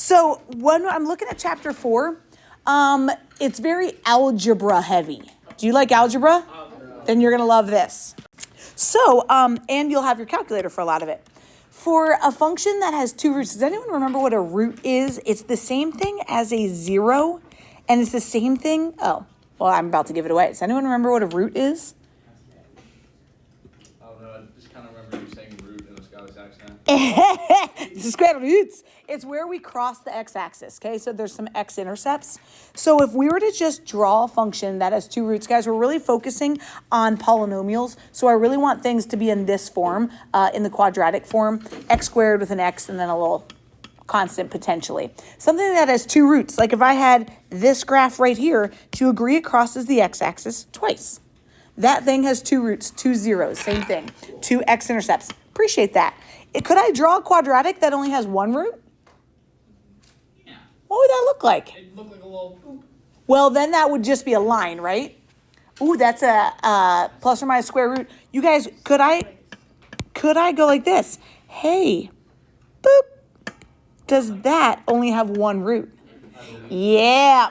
So when I'm looking at chapter 4, it's very algebra heavy. Do you like algebra? Then you're going to love this. So, and you'll have your calculator for a lot of it. For a function that has two roots, does anyone remember what a root is? It's the same thing as a 0, and it's the same thing. Oh, well, I'm about to give it away. Does anyone remember what a root is? I don't know. I just kind of remember you saying root in a Scottish accent. This is square roots. It's where we cross the x-axis, okay? So there's some x-intercepts. So if we were to just draw a function that has two roots, guys, we're really focusing on polynomials. So I really want things to be in this form, in the quadratic form, x squared with an x and then a little constant potentially. Something that has two roots. Like if I had this graph right here, do you agree it crosses the x-axis twice? That thing has two roots, two zeros, same thing. Two x-intercepts. Appreciate that. Could I draw a quadratic that only has one root? Yeah. What would that look like? It looked like a little poop. Well, then that would just be a line, right? Ooh, that's a plus or minus square root. You guys, could I go like this? Hey, boop. Does that only have one root? Yeah,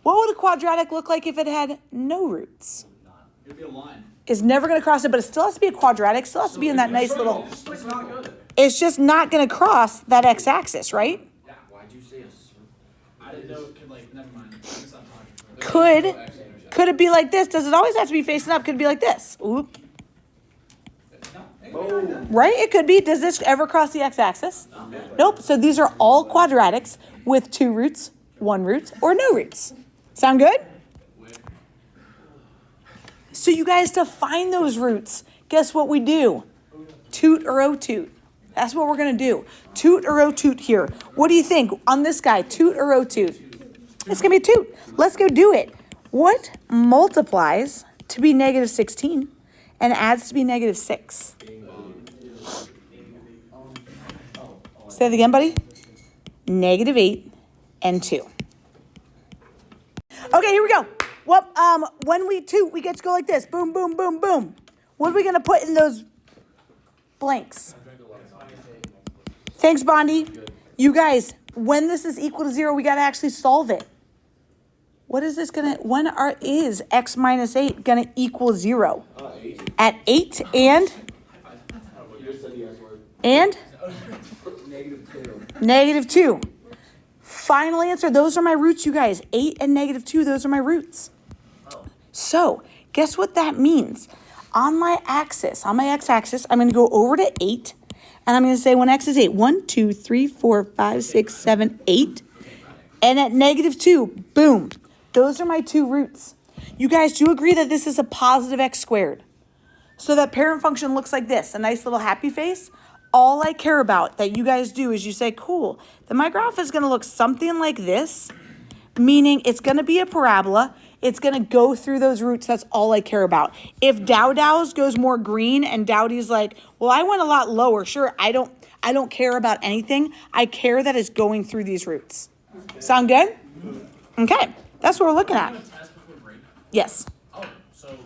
What would a quadratic look like if it had no roots? It'd be a line. It's never going to cross it, but it still has to be a quadratic. Still has to be in that nice little... It's just not going to cross that x-axis, right? Yeah. Why'd you say a circle? I didn't know it could, like, never mind. Stop talking. Could it be like this? Does it always have to be facing up? Could it be like this? Oop. Right? It could be. Does this ever cross the x-axis? Nope. So these are all quadratics with two roots, one root, or no roots. Sound good? So you guys, to find those roots, guess what we do? Toot or o-toot. That's what we're going to do. Toot or o-toot here. What do you think on this guy? Toot or o-toot? It's going to be a toot. Let's go do it. What multiplies to be negative 16 and adds to be negative 6? Say it again, buddy. Negative 8 and 2. Okay, here we go. Well, when we toot, we get to go like this. Boom, boom, boom, boom. What are we going to put in those blanks? Thanks, Bondi. You guys, when this is equal to 0, we got to actually solve it. What is this going to, is x minus 8 going to equal 0? At 8 and? And? Negative 2. Final answer. Those are my roots, you guys. 8 and negative 2, those are my roots. So, guess what that means? On my axis, on my x-axis, I'm going to go over to 8. And I'm going to say when x is 8, 1, 2, 3, 4, 5, 6, 7, 8. And at negative 2, boom. Those are my two roots. You guys, do you agree that this is a positive x squared? So that parent function looks like this, a nice little happy face. All I care about that you guys do is you say, cool, then my graph is going to look something like this, meaning it's going to be a parabola. It's going to go through those roots. That's all I care about. If Dowdow's goes more green and Dowdy's like, well, I went a lot lower. Sure, I don't care about anything. I care that it's going through these roots. Sound good? Okay, that's what we're looking at. Yes. Oh, so. Here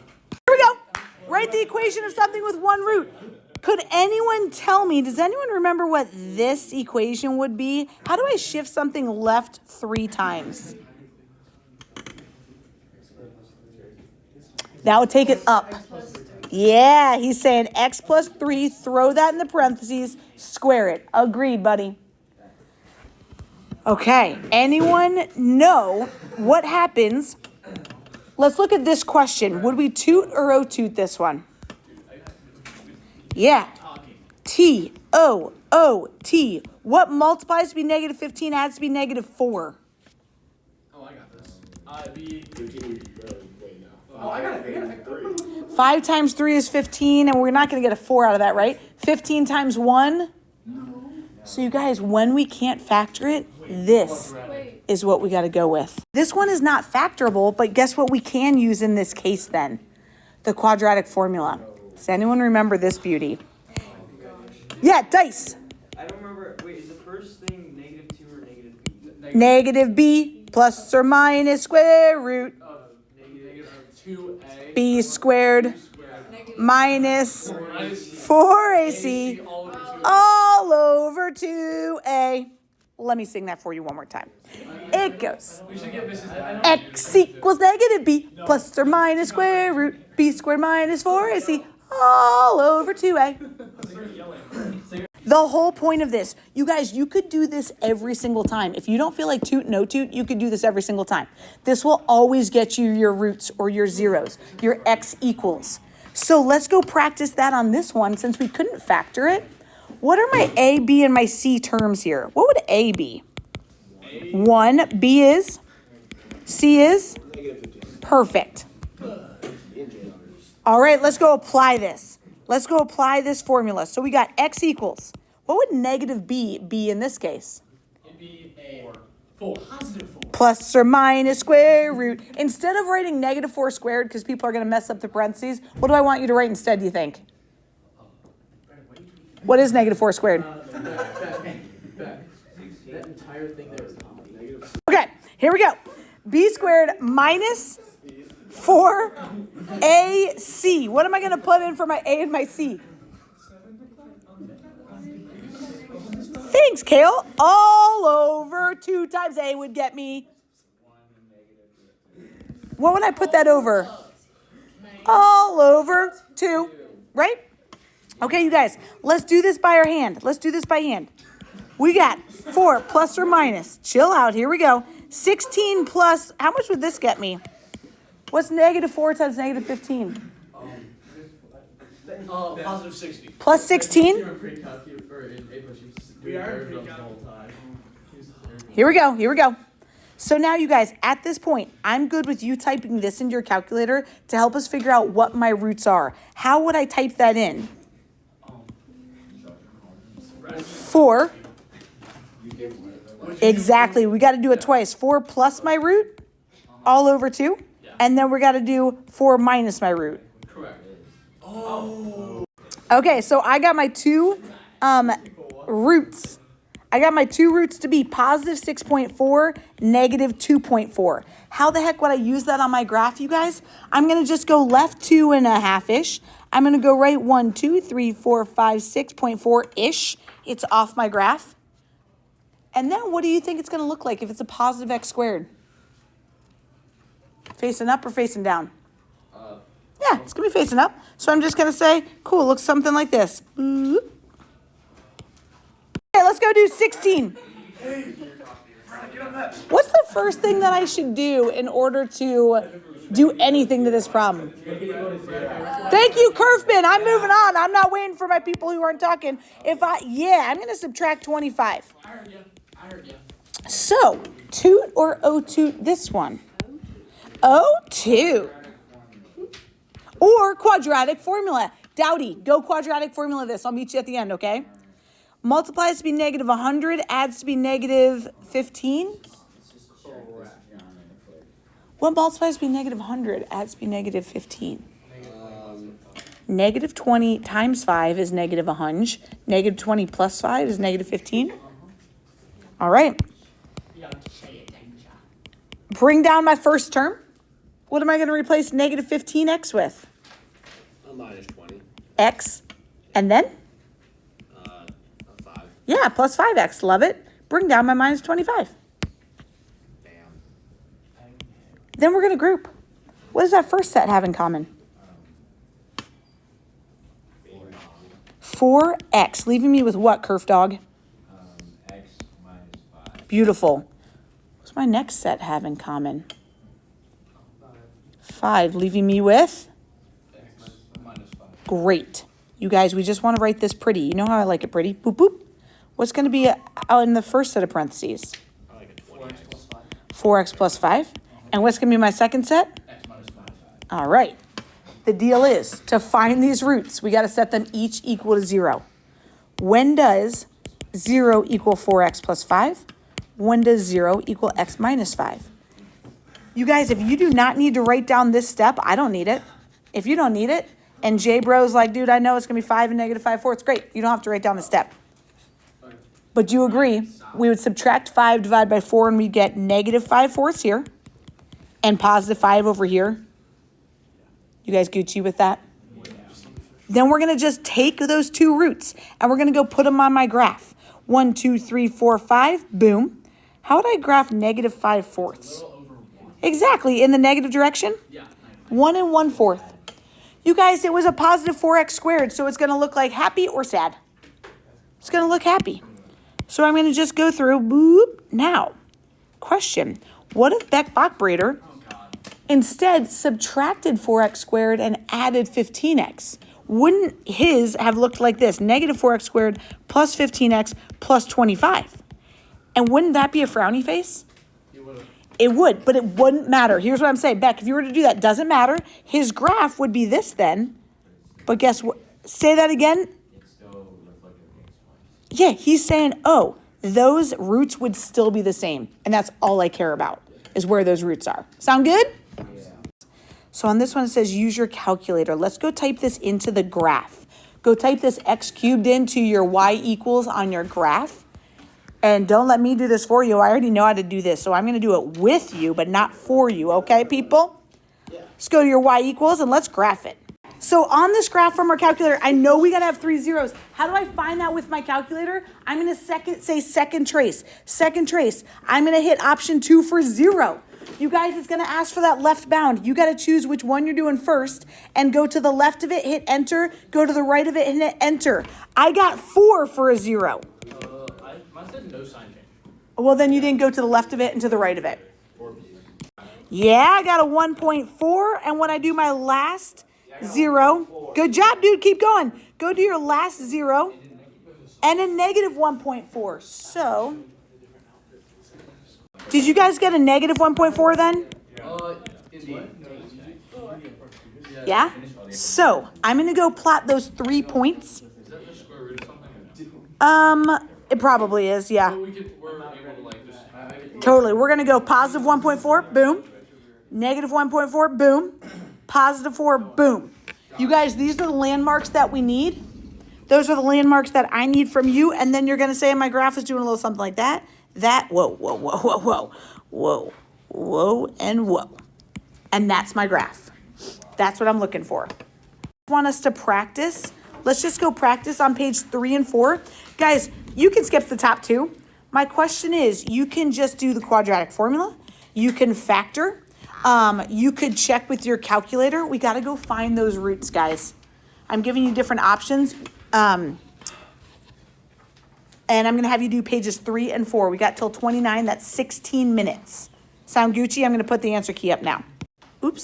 we go. Write the equation of something with one root. Could anyone tell me, does anyone remember what this equation would be? How do I shift something left 3 times? That would take it up. Yeah, he's saying x plus 3, throw that in the parentheses, square it. Agreed, buddy. Okay, anyone know what happens? Let's look at this question. Would we toot or o-toot this one? Yeah. T-O-O-T. What multiplies to be negative 15 adds to be negative 4? Oh, I got this. I got it. 5 times 3 is 15, and we're not going to get a 4 out of that, right? 15 times 1? No. So you guys, when we can't factor it, this is what we got to go with. This one is not factorable, but guess what we can use in this case then? The quadratic formula. Does anyone remember this beauty? Yeah, dice. I don't remember. Wait, is the first thing negative 2 or negative b? Negative b plus or minus square root. Negative 2a. B squared minus 4ac all over 2a. Let me sing that for you one more time. It goes, We should get Mrs. x equals negative b plus or minus square root b squared minus 4ac all over 2a. The whole point of this, you guys, you could do this every single time. If you don't feel like toot, no toot, you could do this every single time. This will always get you your roots or your zeros, your x equals. So let's go practice that on this one since we couldn't factor it. What are my a, b, and my c terms here? What would a be? 1, b is, c is? Perfect. All right, let's go apply this. Let's go apply this formula. So we got x equals. What would negative b be in this case? It'd be a 4. Positive 4. Plus or minus square root. Instead of writing negative 4 squared, because people are going to mess up the parentheses, what do I want you to write instead, do you think? What is negative 4 squared? That entire thing there is negative. Okay, here we go. B squared minus 4ac. What am I going to put in for my a and my c? Thanks, Kale. All over 2 times a would get me. What would I put that over? All over 2, right? Okay, you guys, let's do this by our hand. Let's do this by hand. We got 4 plus or minus. Chill out. Here we go. 16 plus, how much would this get me? What's negative 4 times negative 15? Positive 60. Plus 16? We are Here we go. Here we go. So now, you guys, at this point, I'm good with you typing this into your calculator to help us figure out what my roots are. How would I type that in? 4. Exactly. We got to do it twice. 4 plus my root, all over 2. And then we got to do 4 minus my root. correct. Okay, so I got my 2 roots. I got my 2 roots to be positive 6.4, negative 2.4. How the heck would I use that on my graph, you guys? I'm going to just go left 2.5-ish. I'm going to go right 1, 2, 3, 4, 5, 6.4-ish. It's off my graph. And then what do you think it's going to look like if it's a positive x squared? Facing up or facing down? Yeah, it's going to be facing up. So I'm just going to say, cool, looks something like this. Boop. Okay, let's go do 16. What's the first thing that I should do in order to do anything to this problem? Thank you, Curvebin. I'm moving on. I'm not waiting for my people who aren't talking. I'm going to subtract 25. I heard you. So, toot or O-toot this one? O-toot. Or quadratic formula. Dowdy, go quadratic formula this. I'll meet you at the end, okay? Multiplies to be negative 100, adds to be negative 15. What multiplies to be negative 100, adds to be negative 15? Negative 20 times 5 is negative 100. Negative 20 plus 5 is negative 15. All right. Bring down my first term. What am I going to replace negative 15x with? Minus 20. X. And then? A 5. Yeah, plus 5x. Love it. Bring down my minus 25. Damn. Then we're going to group. What does that first set have in common? 4x. Leaving me with what, Curve Dog? X minus 5. Beautiful. What's my next set have in common? 5. Leaving me with? Minus 5. Great. You guys, we just want to write this pretty. You know how I like it pretty? Boop, boop. What's going to be in the first set of parentheses? I like a 20. 4x plus 5. 4x plus 5. And what's going to be my second set? X minus 5. All right. The deal is, to find these roots, we got to set them each equal to 0. When does 0 equal 4x plus 5? When does 0 equal x minus 5? You guys, if you do not need to write down this step, I don't need it. If you don't need it, and J-Bro's like, dude, I know it's going to be 5 and negative 5 fourths, great. You don't have to write down the step. But you agree, we would subtract 5 divided by 4, and we get negative 5 fourths here, and positive 5 over here. You guys Gucci with that? Then we're going to just take those 2 roots, and we're going to go put them on my graph. 1, 2, 3, 4, 5. Boom. How would I graph negative 5 A fourths? little over 1. Exactly, in the negative direction? Yeah. 1 and 1/4. You guys, it was a positive 4x squared, so it's going to look like happy or sad. It's going to look happy. So I'm going to just go through, boop. Now, question. What if Beck Bachbrader Oh, God. instead subtracted 4x squared and added 15x? Wouldn't his have looked like this? Negative 4x squared plus 15x plus 25. And wouldn't that be a frowny face? You would have. It would, but it wouldn't matter. Here's what I'm saying. Beck, if you were to do that, doesn't matter. His graph would be this then. But guess what? Say that again. It's still reflective against one. Yeah, he's saying, oh, those roots would still be the same. And that's all I care about is where those roots are. Sound good? Yeah. So on this one, it says use your calculator. Let's go type this into the graph. Go type this x cubed into your y equals on your graph. And don't let me do this for you. I already know how to do this. So I'm going to do it with you, but not for you. Okay, people? Let's go to your y equals and let's graph it. So on this graph from our calculator, I know we got to have 3 zeros. How do I find that with my calculator? I'm going to say second trace. Second trace. I'm going to hit option 2 for 0. You guys, it's going to ask for that left bound. You got to choose which one you're doing first and go to the left of it, hit enter, go to the right of it, and hit enter. I got 4 for a 0. Mine said no sign change. Well, then you didn't go to the left of it and to the right of it. Yeah, I got a 1.4. And when I do my last 0, good job, dude. Keep going. Go to your last 0 and a negative 1.4. So, did you guys get a negative 1.4 then? Indeed. Yeah? So, I'm going to go plot those 3 points. Is that the square root of something? It probably is, yeah. We're able to like just. Totally. We're going to go positive 1.4, boom. Negative 1.4, boom. Positive 4, boom. You guys, these are the landmarks that we need. Those are the landmarks that I need from you. And then you're going to say my graph is doing a little something like that. That, whoa, whoa, whoa, whoa, whoa. Whoa, whoa, and whoa. And that's my graph. That's what I'm looking for. Want us to practice? Let's just go practice on page 3 and 4. Guys, you can skip the top 2. My question is, you can just do the quadratic formula. You can factor. You could check with your calculator. We got to go find those roots, guys. I'm giving you different options. And I'm going to have you do pages 3 and 4. We got till 29. That's 16 minutes. Sound Gucci? I'm going to put the answer key up now. Oops.